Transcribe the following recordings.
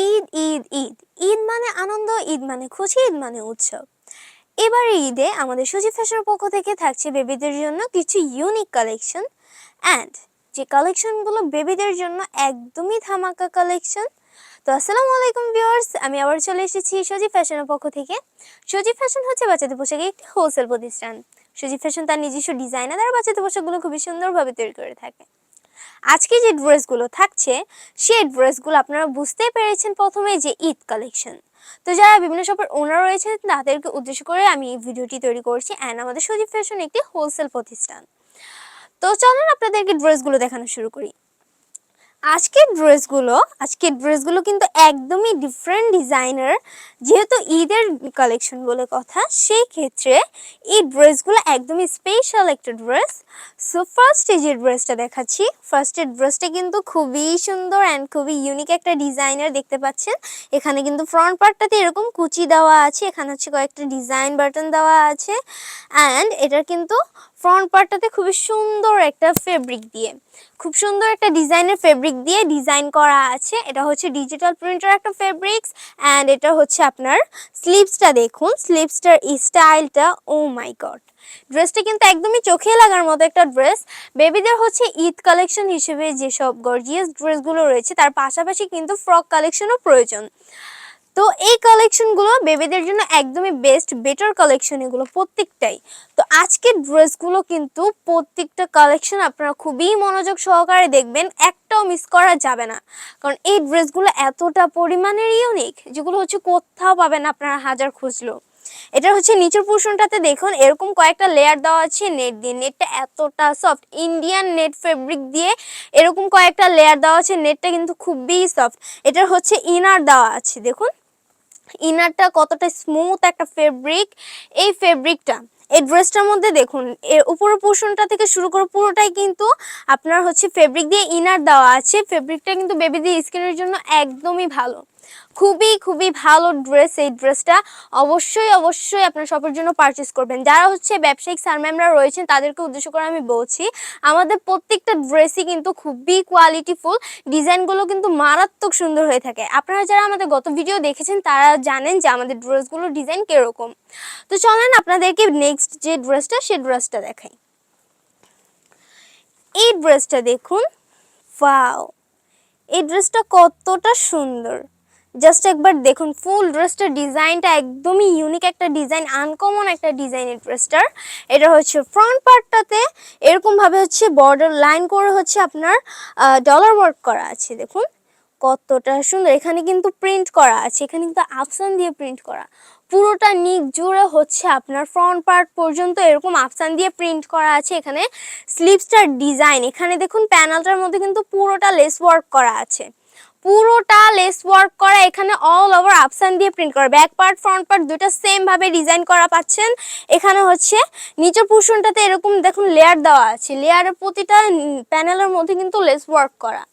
ঈদ ঈদ ঈদ ঈদ মানে আনন্দ, ঈদ মানে খুশি, ঈদ মানে উৎসব। এবারে ঈদে আমাদের সজীব ফ্যাশনের পক্ষ থেকে থাকছে বেবিদের জন্য কিছু ইউনিক কালেকশন অ্যান্ড যে কালেকশনগুলো বেবিদের জন্য একদমই ধামাকা কালেকশন। তো আসসালামু আলাইকুম ভিউয়ার্স, আমি আবার চলে এসেছি সজীব ফ্যাশনের পক্ষ থেকে। সজীব ফ্যাশন হচ্ছে বাচ্চাদের পোশাকের একটি হোলসেল প্রতিষ্ঠান। সজীব ফ্যাশন তার নিজস্ব ডিজাইনার দ্বারা বাচ্চাদের পোশাকগুলো খুবই সুন্দরভাবে তৈরি করে থাকে। আজকে যে ড্রেসগুলো থাকছে সেই ড্রেসগুলো আপনারা বুঝতেই পেরেছেন প্রথমে যে ঈদ কালেকশন। তো যারা বিভিন্ন শপের ওনার রয়েছেন তাদেরকে উদ্দেশ্য করে আমি এই ভিডিওটি তৈরি করছি অ্যান্ড আমাদের সজীব ফ্যাশন একটি হোলসেল প্রতিষ্ঠান। তো চলুন আপনাদেরকে ড্রেসগুলো দেখানো শুরু করি। আজকের ড্রেসগুলো কিন্তু একদমই ডিফারেন্ট ডিজাইনার। যেহেতু ঈদের কালেকশন বলে কথা, সেই ক্ষেত্রে এই ড্রেসগুলো একদমই স্পেশাল একটা ড্রেস। সো ফার্স্টে যে ড্রেসটা দেখাচ্ছি, ফার্স্টের ড্রেসটা কিন্তু খুবই সুন্দর অ্যান্ড খুবই ইউনিক একটা ডিজাইনার দেখতে পাচ্ছেন। এখানে কিন্তু ফ্রন্ট পার্টটাতে এরকম কুচি দেওয়া আছে, এখানে হচ্ছে কয়েকটা ডিজাইন বাটন দেওয়া আছে অ্যান্ড এটার কিন্তু ফ্রন্ট পার্টটাতে খুবই সুন্দর একটা ফেব্রিক দিয়ে, খুব সুন্দর একটা ডিজাইনের ফেব্রিক দিয়ে ডিজাইন করা আছে। এটা হচ্ছে ডিজিটাল প্রিন্টার একটা ফেব্রিক্স অ্যান্ড এটা হচ্ছে আপনার স্লিভসটা দেখুন, স্লিভসটার স্টাইলটা, ও মাই গড। ড্রেসটা কিন্তু একদমই চোখে লাগার মতো একটা ড্রেস। বেবিদের হচ্ছে ঈদ কালেকশন হিসেবে যেসব গর্জিয়াস ড্রেসগুলো রয়েছে তার পাশাপাশি কিন্তু ফ্রক কালেকশনও প্রয়োজন। তো এই কালেকশনগুলো বেবিদের জন্য একদমই বেস্ট, বেটার কালেকশন এগুলো প্রত্যেকটাই। তো আজকের ড্রেসগুলো কিন্তু প্রত্যেকটা কালেকশন আপনারা খুবই মনোযোগ সহকারে দেখবেন, একটাও মিস করা যাবে না। কারণ এই ড্রেসগুলো এতটা পরিমাণের ইউনিক যেগুলো হচ্ছে কোথাও পাবেন না আপনারা হাজার খুঁজলেও। এটা হচ্ছে নিচের পোর্শনটাতে দেখুন এরকম কয়েকটা লেয়ার দেওয়া আছে নেট দিয়ে। নেটটা এতটা সফট, ইন্ডিয়ান নেট ফেব্রিক দিয়ে এরকম কয়েকটা লেয়ার দেওয়া আছে। নেটটা কিন্তু খুবই সফট। এটার হচ্ছে ইনার দেওয়া আছে, দেখুন ইনারটা কতটা স্মুথ একটা ফেব্রিক। এই ফেব্রিকটা এই ড্রেসটার মধ্যে দেখুন এর উপরের পোর্শনটা থেকে শুরু করে পুরোটাই কিন্তু আপনার হচ্ছে ফেব্রিক দিয়ে ইনার দেওয়া আছে। ফেব্রিকটা কিন্তু বেবিদের স্কিনের জন্য একদমই ভালো, খুবই খুবই ভালো ড্রেস। এই ড্রেসটা অবশ্যই অবশ্যই আপনার শপের জন্য পারচেস করবেন। যারা হচ্ছে ব্যবসায়িক স্যার ম্যামরা রয়েছেন তাদেরকে উদ্দেশ্য করে আমি বলছি, আমাদের প্রত্যেকটা ড্রেসই কিন্তু খুবই কোয়ালিটিফুল, ডিজাইনগুলো কিন্তু মারাত্মক সুন্দর হয়ে থাকে। আপনারা যারা আমাদের গত ভিডিও দেখেছেন তারা জানেন যে আমাদের ড্রেসগুলোর ডিজাইন কিরকম। তো চলেন আপনাদেরকে নেক্সট যে ড্রেসটা সেই ড্রেসটা দেখাই। এই ড্রেসটা দেখুন, ওয়াও, এই ড্রেসটা কতটা সুন্দর, জাস্ট একবার দেখুন। ফুল ড্রেসটার ডিজাইনটা একদমই ইউনিক একটা ডিজাইন, আনকমন একটা ডিজাইন এই ড্রেসটার। এটা হচ্ছে ফ্রন্ট পার্টটাতে এরকমভাবে হচ্ছে বর্ডার লাইন করে হচ্ছে আপনার ডলার ওয়ার্ক করা আছে, দেখুন কতটা সুন্দর। এখানে কিন্তু প্রিন্ট করা আছে, এখানে কিন্তু আফসান দিয়ে প্রিন্ট করা। পুরোটা নিক জুড়ে হচ্ছে আপনার ফ্রন্ট পার্ট পর্যন্ত এরকম আফসান দিয়ে প্রিন্ট করা আছে। এখানে স্লিভসটার ডিজাইন, এখানে দেখুন প্যানেলটার মধ্যে কিন্তু পুরোটা লেস ওয়ার্ক করা আছে, পুরোটা লেস ওয়ার্ক করা। এখানে অল ওভার আফসান দিয়ে প্রিন্ট করা, ব্যাক পার্ট ফ্রন্ট পার্ট দুটো সেম ভাবে ডিজাইন করা পাচ্ছেন। এখানে হচ্ছে নিচের পোর্শনটাতে এরকম দেখুন লেয়ার দেওয়া আছে, লেয়ারের প্রতিটা প্যানেলের মধ্যে কিন্তু লেস ওয়ার্ক করা,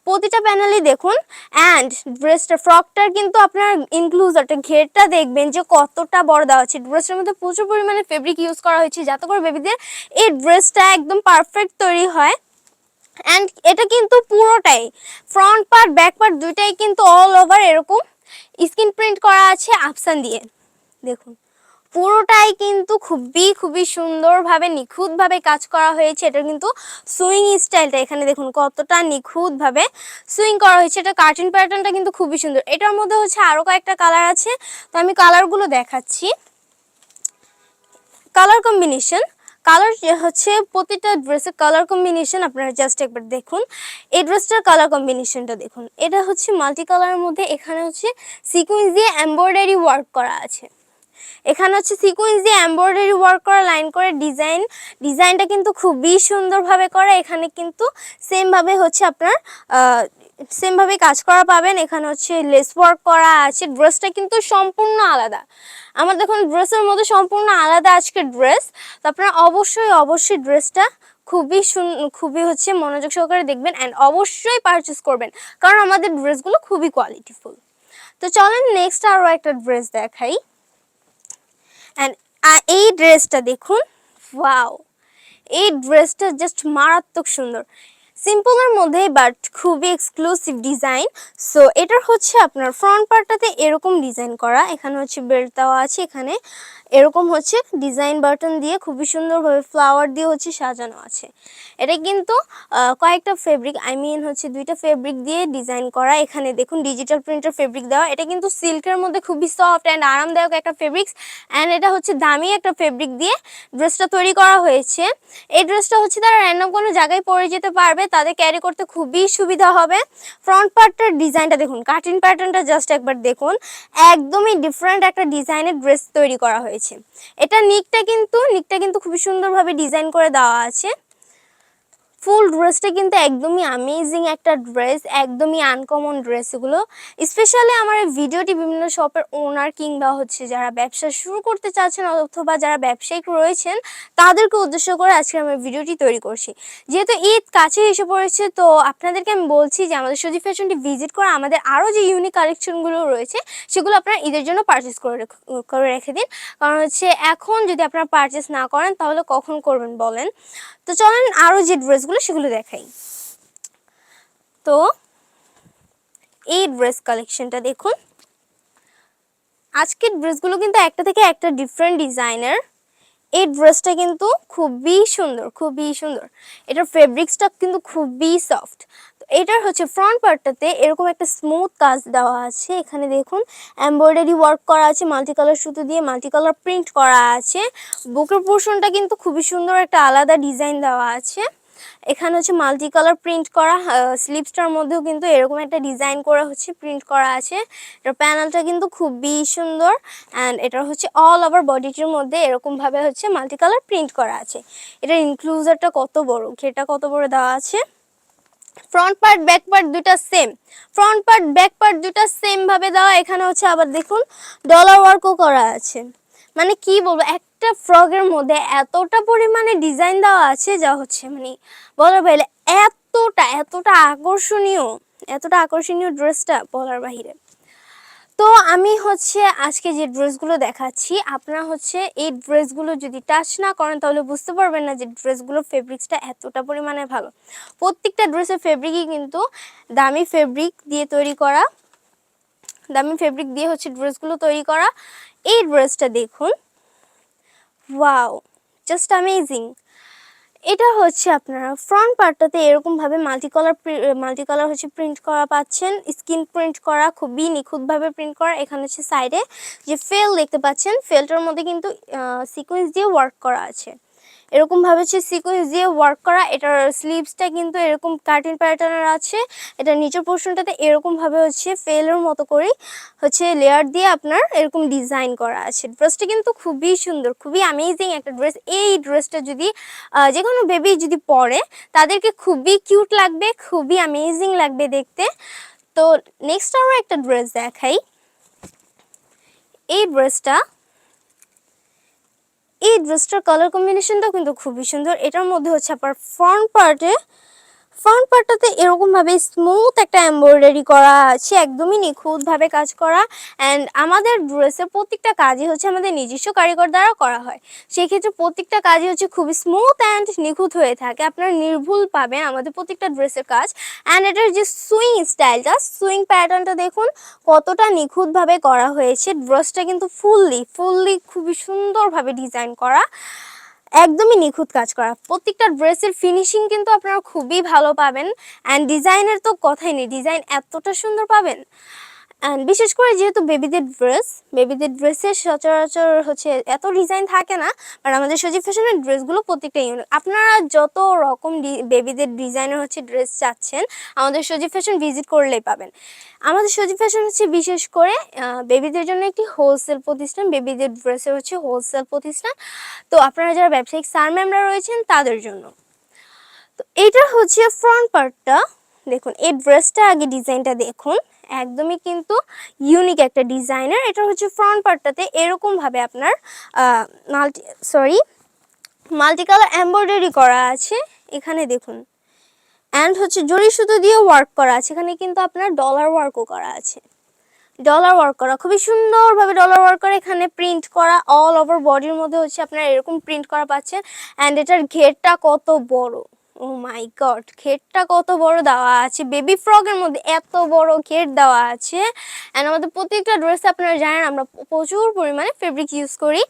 প্রতিটা প্যানেলই দেখুন। অ্যান্ড ড্রেসটা ফ্রকটার কিন্তু আপনার ইনক্লুজারটা ঘেরটা দেখবেন যে কতটা বড় দেওয়া আছে। ড্রেসটার মধ্যে প্রচুর পরিমাণে ফেব্রিক ইউজ করা হয়েছে যাতে করে বেবিদের এই ড্রেসটা একদম পারফেক্ট তৈরি হয়। অ্যান্ড এটা কিন্তু পুরোটাই ফ্রন্ট পার্ট ব্যাক পার্ট দুইটাই কিন্তু অল ওভার এরকম স্ক্রিন প্রিন্ট করা আছে আফসান দিয়ে, দেখুন পুরোটাই কিন্তু খুবই খুবই সুন্দরভাবে নিখুঁতভাবে কাজ করা হয়েছে। এটা কিন্তু সুইং স্টাইলটা এখানে দেখুন কতটা নিখুঁতভাবে সুইং করা হয়েছে। এটা কার্টুন প্যাটার্নটা কিন্তু খুবই সুন্দর। এটার মধ্যে হচ্ছে আরও কয়েকটা কালার আছে, তো আমি কালারগুলো দেখাচ্ছি। কালার কম্বিনেশন, কালার হচ্ছে প্রতিটা ড্রেসের কালার কম্বিনেশন আপনারা জাস্ট একবার দেখুন। এই ড্রেসটার কালার কম্বিনেশনটা দেখুন, এটা হচ্ছে মাল্টি কালারের মধ্যে। এখানে হচ্ছে সিকোয়েন্স দিয়ে এমব্রয়ডারি ওয়ার্ক করা আছে, এখানে হচ্ছে সিকোয়েন্স দিয়ে এমব্রয়ডারি ওয়ার্ক করা লাইন করে ডিজাইনটা কিন্তু খুবই সুন্দরভাবে করা। এখানে কিন্তু সেমভাবে হচ্ছে আপনার সেমভাবে কাজ করা পাবেন। এখানে হচ্ছে লেস ওয়ার্ক করা আছে। ড্রেসটা কিন্তু সম্পূর্ণ আলাদা, আমার দেখুন ড্রেসের মধ্যে সম্পূর্ণ আলাদা আজকের ড্রেস। তো আপনারা অবশ্যই অবশ্যই ড্রেসটা খুবই হচ্ছে মনোযোগ সহকারে দেখবেন অ্যান্ড অবশ্যই পারচেস করবেন, কারণ আমাদের ড্রেসগুলো খুবই কোয়ালিটিফুল। তো চলেন নেক্সট আরও একটা ড্রেস দেখাই। অ্যান্ড এই ড্রেসটা দেখুন, ওয়াও, এই ড্রেসটা জাস্ট মারাত্মক সুন্দর। সিম্পলের মধ্যে বাট খুবই এক্সক্লুসিভ ডিজাইন। সো এটার হচ্ছে আপনার ফ্রন্ট পার্টটাতে এরকম ডিজাইন করা, এখানে হচ্ছে বেল্ট দেওয়া আছে, এখানে এরকম হচ্ছে ডিজাইন বাটন দিয়ে খুবই সুন্দরভাবে ফ্লাওয়ার দিয়ে হচ্ছে সাজানো আছে। এটা কিন্তু কয়েকটা ফেব্রিক, আই মিন হচ্ছে 2টা ফেব্রিক দিয়ে ডিজাইন করা। এখানে দেখুন ডিজিটাল প্রিন্টার ফেব্রিক দেওয়া। এটা কিন্তু সিল্কের মধ্যে খুবই সফট অ্যান্ড আরামদায়ক একটা ফেব্রিক্স, অ্যান্ড এটা হচ্ছে দামি একটা ফেব্রিক দিয়ে ড্রেসটা তৈরি করা হয়েছে। এই ড্রেসটা হচ্ছে তারা র্যান্ডম কোনো জায়গায় পরে যেতে পারবে, তাদের ক্যারি করতে খুবই সুবিধা হবে। ফ্রন্ট পার্টটার ডিজাইনটা দেখুন, কাটিং প্যাটার্নটা জাস্ট একবার দেখুন, একদমই ডিফারেন্ট একটা ডিজাইনের ড্রেস তৈরি করা হয়েছে। এটা নিকটা কিন্তু খুবই সুন্দরভাবে ডিজাইন করে দেওয়া আছে। ফুল ড্রেসটা কিন্তু একদমই অ্যামেজিং একটা ড্রেস, একদমই আনকমন ড্রেস এগুলো। স্পেশালি আমার এই ভিডিওটি বিভিন্ন শপের ওনার কিংবা হচ্ছে যারা ব্যবসা শুরু করতে চাচ্ছেন অথবা যারা ব্যবসায়িক রয়েছেন তাদেরকে উদ্দেশ্য করে আজকে আমি ভিডিওটি তৈরি করছি। যেহেতু ঈদ কাছে এসে পড়েছে, তো আপনাদেরকে আমি বলছি যে আমাদের সজি ফ্যাশনটি ভিজিট করে আমাদের আরও যে ইউনিক কালেকশনগুলো রয়েছে সেগুলো আপনারা ঈদের জন্য পারচেস করে রেখে দিন। কারণ হচ্ছে এখন যদি আপনারা পারচেস না করেন তাহলে কখন করবেন বলেন। তো চলেন আরও যে ড্রেসগুলো সেগুলো দেখাই। তো এই ড্রেস কালেকশনটা দেখুন, আজকের ড্রেসগুলো কিন্তু একটা থেকে একটা ডিফারেন্ট ডিজাইনার। এই ড্রেসটা কিন্তু খুবই সুন্দর, খুবই সুন্দর। এটার ফেব্রিক্সটা কিন্তু খুবই সফট। তো এটার হচ্ছে ফ্রন্ট পার্টটাতে এরকম একটা স্মুথ কাজ দেওয়া আছে। এখানে দেখুন এমব্রয়ডারি ওয়ার্ক করা আছে, মাল্টি কালার সুতো দিয়ে মাল্টি কালার প্রিন্ট করা আছে। বুকের পোর্শনটা কিন্তু খুবই সুন্দর একটা আলাদা ডিজাইন দেওয়া আছে। এখানে হচ্ছে মাল্টি কালার প্রিন্ট করা, স্লিপসটার মধ্যেও কিন্তু এরকম একটা ডিজাইন করা হচ্ছে প্রিন্ট করা আছে। এটার প্যানেলটা কিন্তু খুবই সুন্দর, অ্যান্ড এটা হচ্ছে অল ওভার বডিটির মধ্যে এরকম ভাবে হচ্ছে মাল্টি কালার প্রিন্ট করা আছে। এটার ইনক্লুজারটা কত বড়, ঘেরটা কত বড় দেওয়া আছে। ফ্রন্ট পার্ট ব্যাক পার্ট দুটা same, front part back part দুটা সেম ভাবে দেওয়া। এখানে হচ্ছে আবার দেখুন ডলার ওয়ার্কও করা আছে। মানে কি বলবো, একটা ফ্রকের মধ্যে এতটা পরিমাণে ডিজাইন দেওয়া আছে যা হচ্ছে মানে বলার বাইরে, এতটা আকর্ষণীয় ড্রেসটা বলার বাহিরে। তো আমি হচ্ছে আজকে যে ড্রেসগুলো দেখাচ্ছি, আপনারা হচ্ছে এই ড্রেসগুলো যদি টাচ না করেন তাহলে বুঝতে পারবেন না যে ড্রেসগুলোর ফেব্রিক্সটা এতটা পরিমাণে ভালো। প্রত্যেকটা ড্রেসের ফেব্রিকই কিন্তু দামি ফেব্রিক দিয়ে তৈরি করা, দামি ফেব্রিক দিয়ে হচ্ছে ড্রেসগুলো তৈরি করা। এই ড্রেসটা দেখুন, ওয়াও, জাস্ট অ্যামেজিং। এটা হচ্ছে আপনারা ফ্রন্ট পার্টটাতে এরকম ভাবে মাল্টি কালার হচ্ছে প্রিন্ট করা পাচ্ছেন, স্কিন প্রিন্ট করা, খুবই নিখুঁতভাবে প্রিন্ট করা। এখানে হচ্ছে সাইডে যে ফেল দেখতে পাচ্ছেন, ফেলটার মধ্যে কিন্তু সিকোয়েন্স দিয়ে ওয়ার্ক করা আছে, এরকম ভাবে হচ্ছে সিকোয়েন্স দিয়ে ওয়ার্ক করা। এটার স্লিভসটা কিন্তু এরকম কাটিং প্যাটার্নের আছে। এটা নিচের পোর্শনটাতে এরকম ভাবে হচ্ছে ফেলের মতো করে হচ্ছে লেয়ার দিয়ে আপনার এরকম ডিজাইন করা আছে। ড্রেসটা কিন্তু খুবই সুন্দর, খুবই অ্যামেজিং একটা ড্রেস। এই ড্রেসটা যদি যে কোনো বেবি যদি পরে তাদেরকে খুবই কিউট লাগবে, খুবই অ্যামেজিং লাগবে দেখতে। তো নেক্সট আরও একটা ড্রেস দেখাই। এই ড্রেসটার কালার কম্বিনেশনটাও কিন্তু খুবই সুন্দর। এটার মধ্যে হচ্ছে আপনার ফ্রন্ট পার্টটাতে এরকম ভাবে স্মুথ একটা এমব্রয়ডারি করা আছে, একদমই নিখুঁত ভাবে কাজ করা। অ্যান্ড আমাদের ড্রেসের প্রত্যেকটা কাজই হচ্ছে আমাদের নিজস্ব কারিগর দ্বারা করা হয়, সেই ক্ষেত্রে প্রত্যেকটা কাজই হচ্ছে খুবই স্মুথ অ্যান্ড নিখুঁত হয়ে থাকে। আপনারা নির্ভুল পাবেন আমাদের প্রত্যেকটা ড্রেসের কাজ। অ্যান্ড এটার যে সুইং স্টাইলটা, সুইং প্যাটার্নটা দেখুন কতটা নিখুঁতভাবে করা হয়েছে। ড্রেসটা কিন্তু ফুললি খুবই সুন্দরভাবে ডিজাইন করা, একদমই নিখুঁত কাজ করা। প্রত্যেকটা ড্রেসের ফিনিশিং কিন্তু আপনারা খুবই ভালো পাবেন, অ্যান্ড ডিজাইনের তো কথাই নেই, ডিজাইন এতটা সুন্দর পাবেন। অ্যান্ড বিশেষ করে যেহেতু বেবিদের ড্রেসের সচরাচর হচ্ছে এত ডিজাইন থাকে না, আর আমাদের সজীব ফ্যাশনের ড্রেসগুলো প্রত্যেকটা ইউনিক। আপনারা যত রকম বেবিদের ডিজাইনের হচ্ছে ড্রেস চাচ্ছেন আমাদের সজীব ফ্যাশন ভিজিট করলেই পাবেন। আমাদের সজীব ফ্যাশন হচ্ছে বিশেষ করে বেবিদের জন্য একটি হোলসেল প্রতিষ্ঠান, বেবিদের ড্রেসের হচ্ছে হোলসেল প্রতিষ্ঠান। তো আপনারা যারা ব্যবসায়িক স্যার ম্যামরা রয়েছেন তাদের জন্য। তো এইটা হচ্ছে ফ্রন্ট পার্টটা দেখুন। এই ড্রেসটা আগে ডিজাইনটা দেখুন, একদমই কিন্তু ইউনিক একটা ডিজাইনার। এটা হচ্ছে ফ্রন্ট পার্টটাতে এরকম ভাবে আপনার মাল্টি কালার এমব্রয়ডারি করা আছে এখানে দেখুন, অ্যান্ড হচ্ছে জরি সুতো দিয়ে ওয়ার্ক করা আছে। এখানে কিন্তু আপনার ডলার ওয়ার্কও করা আছে, ডলার ওয়ার্ক করা খুবই সুন্দরভাবে ডলার ওয়ার্ক করা, এখানে প্রিন্ট করা অল ওভার বডির মধ্যে হচ্ছে আপনারা এরকম প্রিন্ট করা পাচ্ছেন। অ্যান্ড এটার ঘেরটা কত বড়, ও মাই গড, ঘেরটা কত বড় দেওয়া আছে, বেবি ফ্রকের মধ্যে এত বড় ঘের দেওয়া আছে। অ্যান্ড আমাদের প্রত্যেকটা ড্রেসে আপনারা জানেন আমরা প্রচুর পরিমাণে ফেব্রিক ইউজ করি।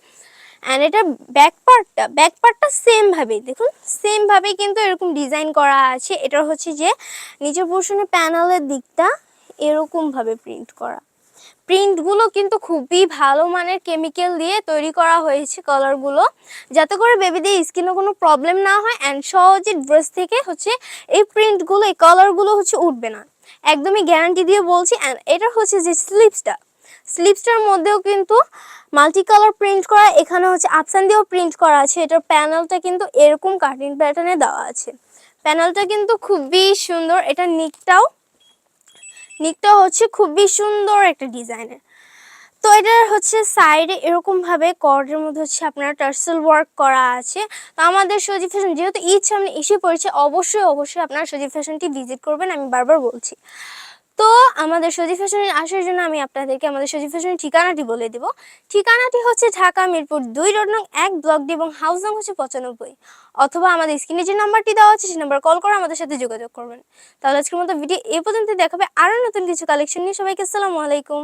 অ্যান্ড এটা ব্যাক পার্টটা সেমভাবেই দেখুন, সেমভাবেই কিন্তু এরকম ডিজাইন করা আছে। এটা হচ্ছে যে নিচের পোর্শনে প্যানেলের দিকটা এরকমভাবে প্রিন্ট করা। প্রিন্টগুলো কিন্তু খুবই ভালো মানের কেমিক্যাল দিয়ে তৈরি করা হয়েছে কালারগুলো, যাতে করে বেবিদের স্কিনে কোনো প্রবলেম না হয় অ্যান্ড সহজে ড্রেস থেকে হচ্ছে এই প্রিন্টগুলো এই কালারগুলো হচ্ছে উঠবে না, একদমই গ্যারান্টি দিয়ে বলছি। অ্যান্ড এটা হচ্ছে যে স্লিপসটার মধ্যেও কিন্তু মাল্টি কালার প্রিন্ট করা, এখানে হচ্ছে আপসান দিয়েও প্রিন্ট করা আছে। এটার প্যানেলটা কিন্তু এরকম কাটিং প্যাটার্নে দেওয়া আছে, প্যানেলটা কিন্তু খুবই সুন্দর। এটা নিকটা হচ্ছে খুবই সুন্দর একটা ডিজাইনের। তো এটার হচ্ছে সাইডে এরকম ভাবে কর্ডের মধ্যে হচ্ছে আপনার টার্সেল ওয়ার্ক করা আছে। তো আমাদের সজীব ফ্যাশন যেহেতু ঈদ সামনে এসে পড়েছে, অবশ্যই আপনারা সজীব ফ্যাশনটি ভিজিট করবেন, আমি বারবার বলছি। তো আমাদের সজীব ফ্যাশনে আসার জন্য আমি আপনাদেরকে আমাদের সজীব ফ্যাশনের ঠিকানাটি বলে দেব। ঠিকানাটি হচ্ছে ঢাকা মিরপুর 2.1 ব্লক ডি এবং হাউস নং হচ্ছে 95। অথবা আমাদের স্ক্রিনে যে নাম্বারটি দেওয়া আছে সেই নাম্বার কল করে আমাদের সাথে যোগাযোগ করবেন। তাহলে আজকের মতো ভিডিও এই পর্যন্ত, দেখাবে আরও নতুন কিছু কালেকশন নিয়ে। সবাইকে আসসালামু আলাইকুম।